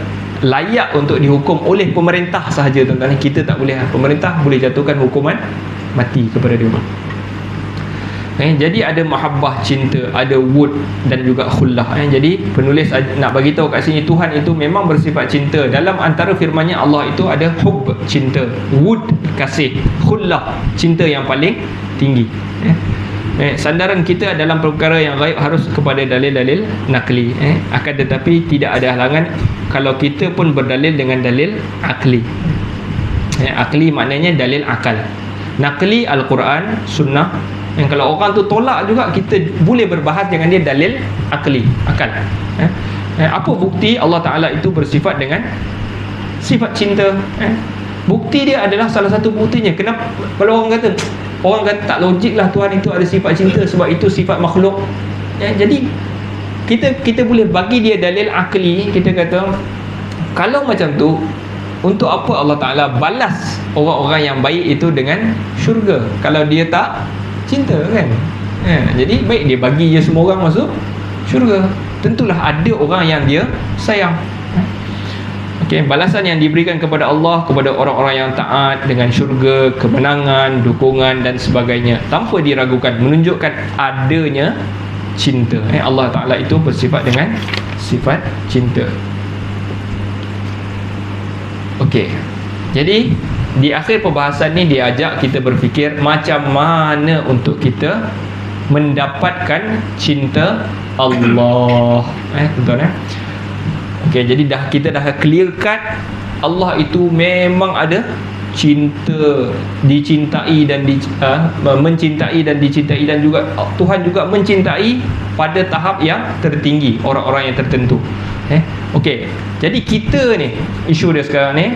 Speaker 1: layak untuk dihukum oleh pemerintah sahaja, tuan-tuan. Kita tak boleh. Pemerintah boleh jatuhkan hukuman mati kepada dia. Jadi ada mahabbah, cinta, ada wud dan juga khullah. Jadi penulis nak bagi tahu kat sini, Tuhan itu memang bersifat cinta. Dalam antara firman-Nya, Allah itu ada hub, cinta, wud, kasih, khullah, cinta yang paling tinggi. Sandaran kita dalam perkara yang gaib harus kepada dalil-dalil nakli. Akan tetapi tidak ada halangan kalau kita pun berdalil dengan dalil akli. Akli maknanya dalil akal. Nakli Al-Quran, Sunnah. Kalau orang tu tolak juga, kita boleh berbahas dengan dia dalil akli, akal. Apa bukti Allah Ta'ala itu bersifat dengan sifat cinta? Bukti dia adalah salah satu buktinya. Kenapa? Kalau orang kata tak logik lah Tuhan itu ada sifat cinta, sebab itu sifat makhluk. Jadi kita boleh bagi dia dalil akli. Kita kata, kalau macam tu, untuk apa Allah Ta'ala balas orang-orang yang baik itu dengan syurga kalau dia tak cinta, kan? Jadi baik dia bagi je semua orang masuk syurga. Tentulah ada orang yang dia sayang. Balasan yang diberikan kepada Allah, kepada orang-orang yang taat, dengan syurga, kemenangan, dukungan dan sebagainya, tanpa diragukan, menunjukkan adanya cinta. Allah Ta'ala itu bersifat dengan sifat cinta. Jadi di akhir perbahasan ni dia ajak kita berfikir macam mana untuk kita mendapatkan cinta Allah. Tuan-tuan, jadi kita dah clear cut Allah itu memang ada cinta, dicintai dan mencintai dan dicintai, dan juga Tuhan juga mencintai pada tahap yang tertinggi orang-orang yang tertentu. Jadi kita ni, isu dia sekarang ni,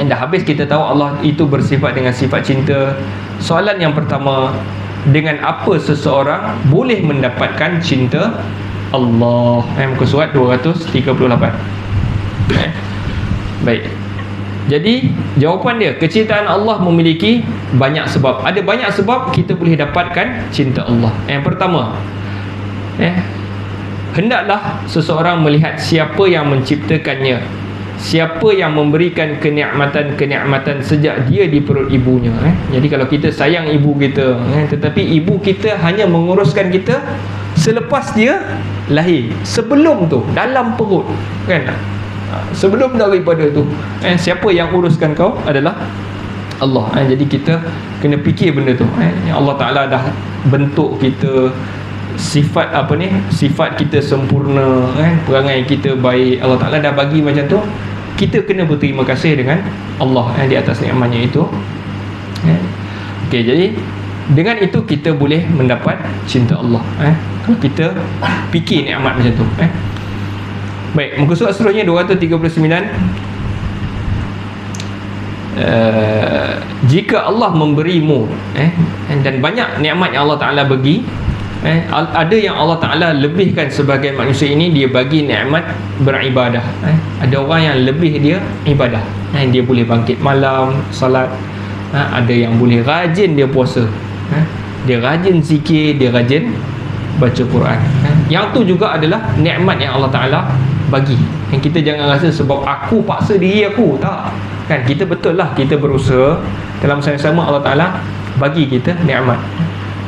Speaker 1: dah habis kita tahu Allah itu bersifat dengan sifat cinta. Soalan yang pertama, dengan apa seseorang boleh mendapatkan cinta Allah? Muka surat 238. Baik. Jadi jawapan dia, kecintaan Allah memiliki banyak sebab. Ada banyak sebab kita boleh dapatkan cinta Allah. Yang pertama, hendaklah seseorang melihat siapa yang menciptakannya, siapa yang memberikan kenikmatan sejak dia di perut ibunya. Jadi kalau kita sayang ibu kita, tetapi ibu kita hanya menguruskan kita selepas dia lahir. Sebelum tu, dalam perut, kan? Sebelum daripada tu, siapa yang uruskan kau adalah Allah. Jadi kita kena fikir benda tu. Allah Ta'ala dah bentuk kita, sifat sifat kita sempurna, perangai kita baik. Allah Ta'ala dah bagi macam tu. Kita kena berterima kasih dengan Allah di atas nikmatnya itu. Jadi dengan itu kita boleh mendapat cinta Allah. Kalau kita fikir nikmat macam tu. Baik, muka surat seterusnya 239. Jika Allah memberimu dan banyak nikmat yang Allah Ta'ala bagi, ada yang Allah Ta'ala lebihkan sebagai manusia ini, dia bagi nikmat beribadah. Ada orang yang lebih dia ibadah, dia boleh bangkit malam salat. Ada yang boleh rajin dia puasa, dia rajin zikir, dia rajin baca Quran. Yang tu juga adalah nikmat yang Allah Ta'ala bagi. Yang kita jangan rasa sebab aku paksa diri aku, tak, kan? Kita betul lah, kita berusaha. Dalam masa yang sama Allah Ta'ala bagi kita nikmat.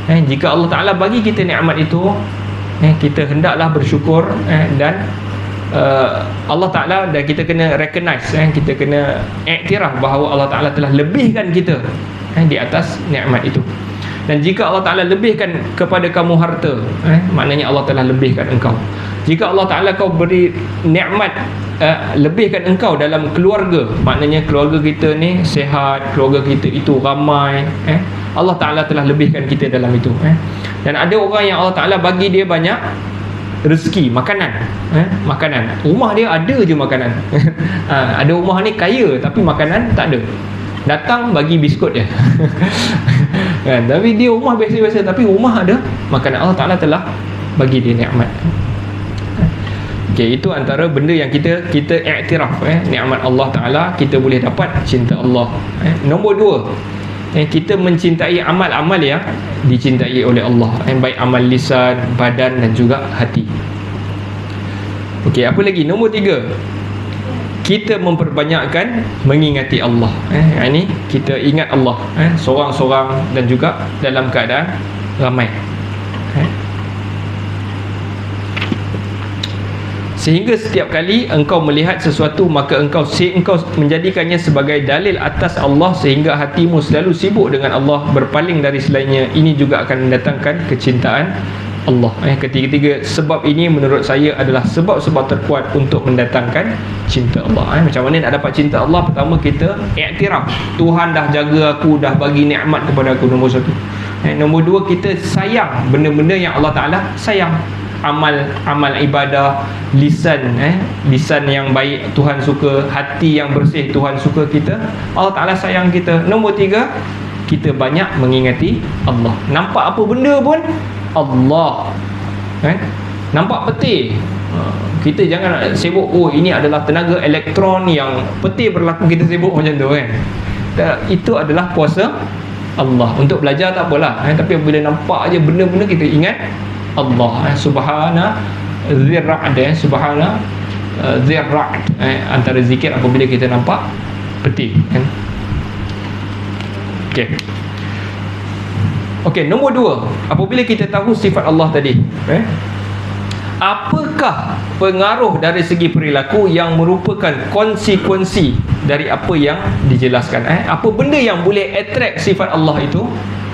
Speaker 1: Jika Allah Ta'ala bagi kita nikmat itu, kita hendaklah bersyukur, dan Allah Ta'ala, dan kita kena recognize, kita kena iktiraf bahawa Allah Ta'ala telah lebihkan kita di atas nikmat itu. Dan jika Allah Ta'ala lebihkan kepada kamu harta, maknanya Allah telah lebihkan engkau. Jika Allah Ta'ala kau beri nikmat, lebihkan engkau dalam keluarga, maknanya keluarga kita ni sihat, keluarga kita itu ramai, Allah Ta'ala telah lebihkan kita dalam itu. Dan ada orang yang Allah Ta'ala bagi dia banyak rezeki, makanan, makanan, rumah dia ada je makanan. Ada rumah ni kaya tapi makanan tak ada, datang bagi biskut je. Kan? Tapi dia rumah biasa-biasa tapi rumah ada makanan. Allah Ta'ala telah bagi dia nikmat. Itu antara benda yang kita iktiraf, nikmat Allah Ta'ala, kita boleh dapat cinta Allah. Nombor 2, kita mencintai amal-amal yang dicintai oleh Allah, baik amal lisan, badan dan juga hati. Apa lagi? Nombor 3, kita memperbanyakkan mengingati Allah. Ini kita ingat Allah seorang-seorang dan juga dalam keadaan ramai. Sehingga setiap kali engkau melihat sesuatu, maka engkau menjadikannya sebagai dalil atas Allah, sehingga hatimu selalu sibuk dengan Allah, berpaling dari selainnya. Ini juga akan mendatangkan kecintaan Allah. Ketiga-tiga sebab ini menurut saya adalah sebab-sebab terkuat untuk mendatangkan cinta Allah. Macam mana nak dapat cinta Allah? Pertama, kita iktiraf Tuhan dah jaga aku, dah bagi nikmat kepada aku, nombor satu. Nombor dua, kita sayang benda-benda yang Allah Ta'ala sayang. Amal ibadah, lisan yang baik Tuhan suka, hati yang bersih Tuhan suka kita, Allah Ta'ala sayang kita. Nombor tiga, kita banyak mengingati Allah. Nampak apa benda pun Allah. Nampak peti, kita jangan sibuk, ini adalah tenaga elektron yang peti berlaku, kita sibuk macam tu kan. Itu adalah kuasa Allah. Untuk belajar tak apalah, tapi bila nampak aja benda-benda, kita ingat Allah. Subhana Zirra'd, Subhana Zirra'd, antara zikir apabila kita nampak peti kan. Okey, nombor dua, apabila kita tahu sifat Allah tadi, apakah pengaruh dari segi perilaku yang merupakan konsekuensi dari apa yang dijelaskan? Apa benda yang boleh attract sifat Allah itu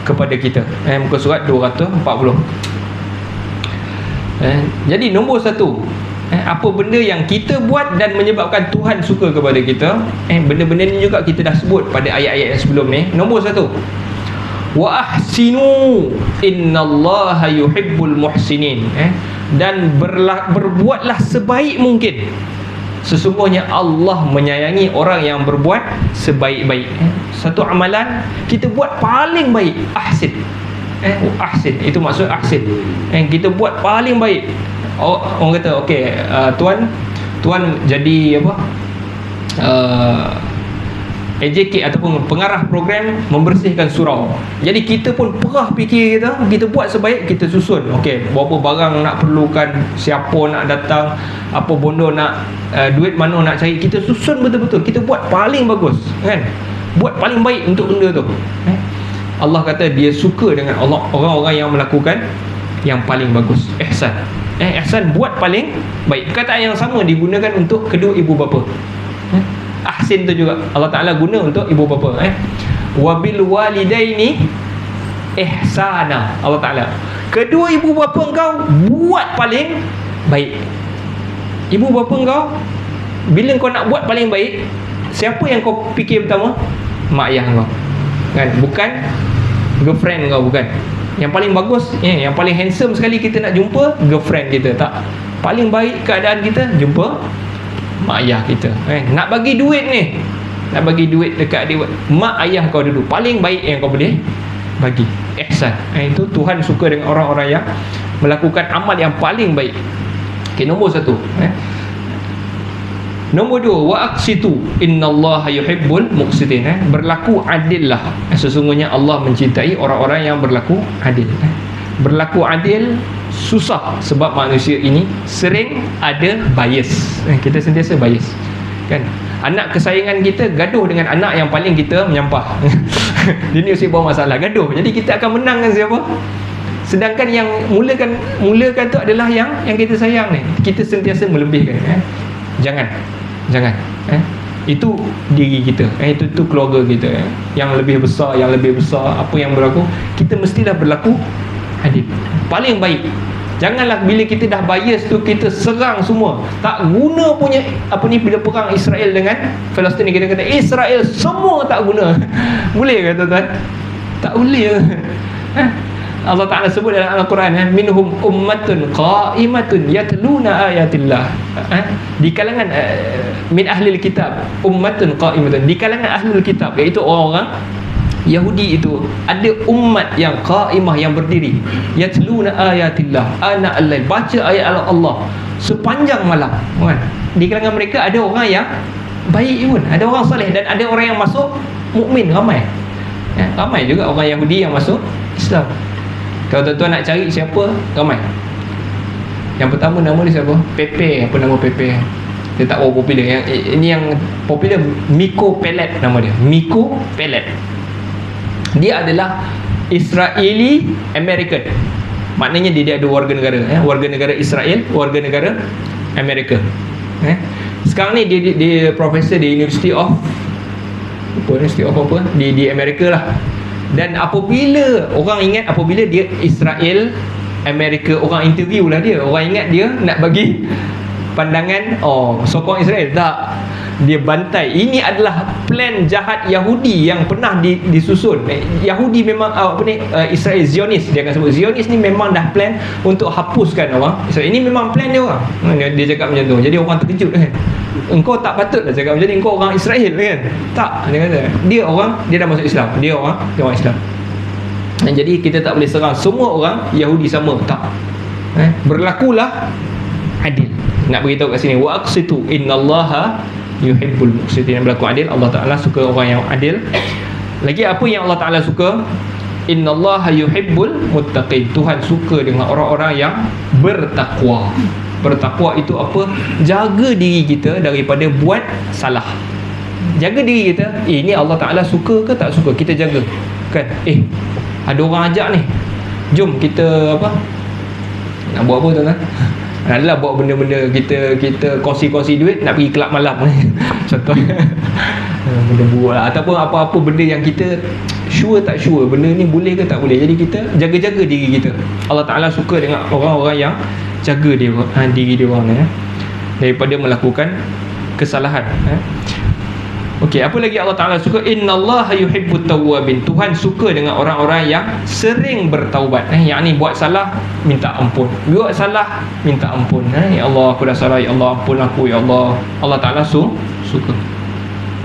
Speaker 1: kepada kita? Muka surat 240. Jadi nombor satu, apa benda yang kita buat dan menyebabkan Tuhan suka kepada kita. Benda-benda ni juga kita dah sebut pada ayat-ayat yang sebelum ni. Nombor satu, wa ahsinu innallaha yuhibbul muhsinin. Dan berbuatlah sebaik mungkin, sesungguhnya Allah menyayangi orang yang berbuat sebaik-baik. Satu amalan kita buat paling baik, ahsin. Ahsin, itu maksud ahsin. Kita buat paling baik. Orang kata, okey, tuan jadi apa, AJK ataupun pengarah program membersihkan surau. Jadi kita pun perah fikir kita buat sebaik, kita susun, okey, berapa barang nak perlukan, siapa nak datang, apa bondo nak, duit mana nak cari, kita susun betul-betul, kita buat paling bagus kan, buat paling baik untuk benda tu. Allah kata dia suka dengan orang-orang yang melakukan yang paling bagus. Ihsan. Ihsan, buat paling baik. Perkataan yang sama digunakan untuk kedua ibu bapa. Ahsin tu juga Allah Ta'ala guna untuk ibu bapa. Wabil walidaini ihsana. Allah Ta'ala, kedua ibu bapa engkau buat paling baik. Ibu bapa engkau, bila kau nak buat paling baik, siapa yang kau fikir pertama? Mak ayah engkau kan, bukan girlfriend kau, bukan. Yang paling bagus, yang paling handsome sekali kita nak jumpa girlfriend kita, tak. Paling baik keadaan kita jumpa mak ayah kita. Nak bagi duit ni, nak bagi duit dekat dia, mak ayah kau dulu, paling baik yang kau boleh bagi. Ihsan. Itu Tuhan suka dengan orang-orang yang melakukan amal yang paling baik. Okay, nombor satu. Nombor dua, wa aqsitu innallaha yuhibbul muqsitin. Berlaku adillah, sesungguhnya Allah mencintai orang-orang yang berlaku adil. Berlaku adil susah sebab manusia ini sering ada bias. Kita sentiasa bias kan. Anak kesayangan kita gaduh dengan anak yang paling kita menyampah. Dia ni mesti bawa masalah, gaduh. Jadi kita akan menangkan siapa? Sedangkan yang mulakan tu adalah yang kita sayang ni. Kita sentiasa melebihkan. Jangan. Itu diri kita, itu keluarga kita, yang lebih besar, apa yang berlaku, kita mestilah berlaku adil, paling baik. Janganlah bila kita dah bias tu, kita serang semua. Tak guna punya apa ni, bila perang Israel dengan Palestin, kita kata Israel semua tak guna. Boleh ke tuan-tuan? Tak boleh. Allah Ta'ala sebut dalam Al-Quran, minhum ummatun qa'imatun yatluna ayatillah. Di kalangan min ahlil kitab, ummatun qa'imatun, di kalangan ahlul kitab, iaitu orang-orang Yahudi itu, ada umat yang qa'imah, yang berdiri, yatluna ayatillah ana al-lail, baca ayat Allah sepanjang malam kan. Di kalangan mereka ada orang yang baik pun, ada orang soleh, dan ada orang yang masuk mukmin, ramai. Ramai juga orang Yahudi yang masuk Islam. Kalau tuan-tuan nak cari siapa, ramai. Yang pertama nama dia siapa? Pepe. Apa nama Pepe? Dia tak berapa popular. Yang ini yang popular, Miko Pellet nama dia. Miko Pellet. Dia adalah Israeli American. Maknanya dia ada warga negara, warga negara Israel, warga negara Amerika. Sekarang ni dia profesor di University of apa di Amerika lah. Dan apabila orang ingat, apabila dia Israel Amerika, orang interview lah dia, orang ingat dia nak bagi pandangan sokong Israel. Tak, dia bantai. Ini adalah plan jahat Yahudi yang pernah disusun. Yahudi memang Israel Zionis, dia akan sebut Zionis ni memang dah plan untuk hapuskan orang Israel. Ini memang plan dia orang. Dia cakap macam tu. Jadi orang terkejut kan. Engkau tak patutlah cakap macam ni, engkau orang Israel kan. Tak, dia kata dia dah masuk Islam. Dia orang Islam. Dan jadi kita tak boleh serang semua orang Yahudi sama. Tak. Berlakulah adil. Nak beritahu kat sini, wa aqsitu innallaha yuhibbul muqsitin. Berlaku adil. Allah Ta'ala suka orang yang adil. Lagi apa yang Allah Ta'ala suka? Innallaha yuhibbul muttaqin. Tuhan suka dengan orang-orang yang bertakwa. Bertakwa itu apa? Jaga diri kita daripada buat salah. Jaga diri kita. Ni Allah Ta'ala suka ke tak suka? Kita jaga kan. Ada orang ajak ni, jom kita nak buat apa tuan-tuan? Adalah buat benda-benda kita kongsi-kongsi duit, nak pergi kelab malam contoh. Benda buruk lah. Ataupun apa-apa benda yang kita sure tak sure, benda ni boleh ke tak boleh. Jadi kita jaga-jaga diri kita. Allah Ta'ala suka dengan orang-orang yang jaga diri dia orang ni, daripada melakukan kesalahan. Okey, apa lagi Allah Ta'ala suka? Innallaha yuhibbut tawwabin. Tuhan suka dengan orang-orang yang sering bertaubat. Yang ni buat salah minta ampun, buat salah minta ampun. Ya Allah, aku dah salah, ya Allah ampun aku, ya Allah. Allah Ta'ala suka.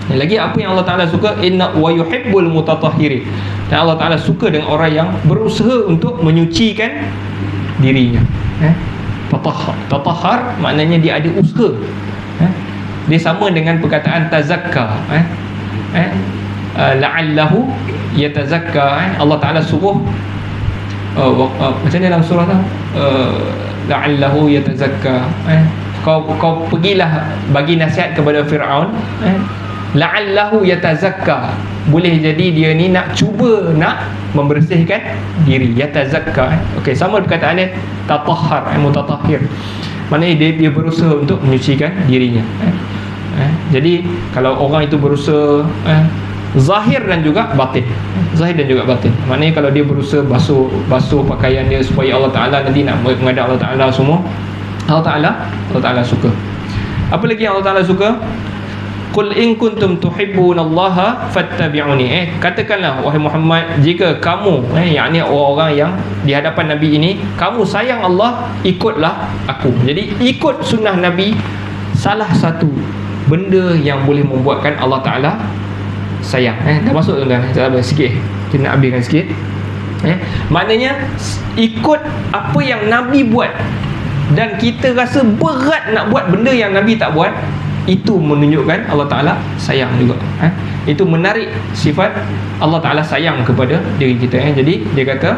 Speaker 1: Lagi apa yang Allah Ta'ala suka? Inna wa yuhibbul mutatahhirin. Dan Allah Ta'ala suka dengan orang yang berusaha untuk menyucikan dirinya. Tatahhar maknanya dia ada usaha. Dia sama dengan perkataan tazakka. La'allahu yatazakka. Allah Ta'ala suruh macam mana dalam surah tu? La'allahu yatazakka. Kau pergilah bagi nasihat kepada Fir'aun. La'allahu yatazakka. Boleh jadi dia ni nak cuba nak membersihkan diri. Yatazakka. Okey, sama perkataan dia tatahhar, mutatahhir. Maknanya dia berusaha untuk menyucikan dirinya. Jadi kalau orang itu berusaha zahir dan juga batin, zahir dan juga batin. Maknanya kalau dia berusaha basuh pakaian dia supaya Allah Ta'ala nanti nak menghadap Allah Ta'ala semua, Allah Ta'ala suka. Apa lagi yang Allah Ta'ala suka? Qul in kuntum tuhibbunallaha fattabi'uni. Katakanlah wahai Muhammad, jika kamu yakni orang-orang yang di hadapan Nabi ini, kamu sayang Allah, ikutlah aku. Jadi ikut sunnah Nabi salah satu benda yang boleh membuatkan Allah Ta'ala sayang. Dah masuk tuan-tuan, sikit kita nak habiskan sikit. Maknanya ikut apa yang Nabi buat dan kita rasa berat nak buat benda yang Nabi tak buat, itu menunjukkan Allah Ta'ala sayang juga. Itu menarik sifat Allah Ta'ala sayang kepada diri kita. Jadi dia kata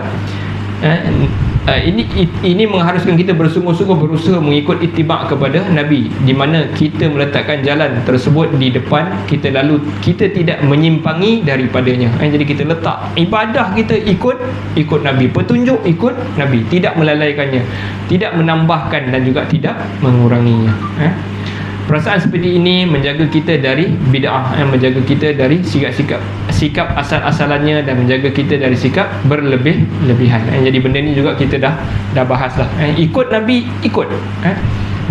Speaker 1: ini mengharuskan kita bersungguh-sungguh berusaha mengikut ittiba' kepada Nabi, di mana kita meletakkan jalan tersebut di depan kita, lalu kita tidak menyimpangi daripadanya. Jadi kita letak ibadah kita ikut Nabi, petunjuk ikut Nabi, tidak melalaikannya, tidak menambahkan dan juga tidak menguranginya. Perasaan seperti ini menjaga kita dari bid'ah, menjaga kita dari sikap asal-asalannya, dan menjaga kita dari sikap berlebih-lebihan. Jadi benda ni juga kita dah bahas lah. Ikut Nabi, ikut.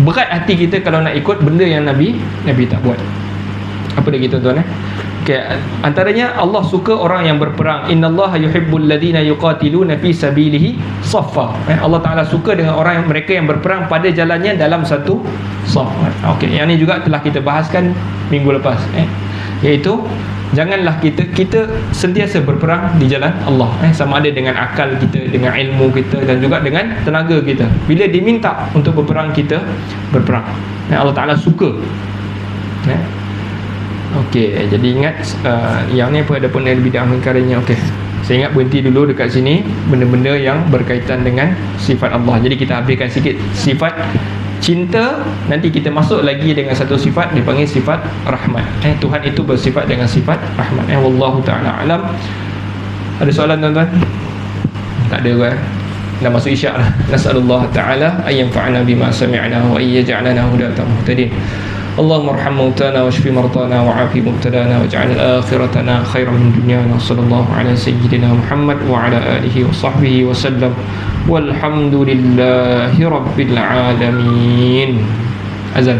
Speaker 1: Berat hati kita kalau nak ikut benda yang Nabi tak buat. Apa lagi tuan-tuan? Okay. Antaranya Allah suka orang yang berperang. Innallaha yuhibbul ladzina yuqatiluna fi sabilihi saffa. Allah Ta'ala suka dengan mereka yang berperang pada jalannya dalam satu saf. Okey, yang ni juga telah kita bahaskan minggu lepas. Iaitu janganlah kita sentiasa berperang di jalan Allah. Sama ada dengan akal kita, dengan ilmu kita, dan juga dengan tenaga kita. Bila diminta untuk berperang, kita berperang. Allah Ta'ala suka. Okey, jadi ingat yang ni apa, ada pun ada bid'ah mengingkarinya. Okey, saya ingat berhenti dulu dekat sini benda-benda yang berkaitan dengan sifat Allah. Jadi kita habiskan sikit sifat cinta, nanti kita masuk lagi dengan satu sifat dipanggil sifat rahmat. Tuhan itu bersifat dengan sifat rahmat. Wallahu ta'ala alam. Ada soalan tuan-tuan? Tak ada kan? Dah masuk isyak lah. Nas'alullah ta'ala ayyanfa'ana bima sami'na wa ayyaj'alana hudatan muhtadin. اللهم ارحم موتانا واشف مرضانا وعافي مبتلانا واجعل آخرتنا خيرا من دنيانا. صلى الله على سيدنا محمد وعلى آله وصحبه وسلم والحمد لله رب العالمين. أذن.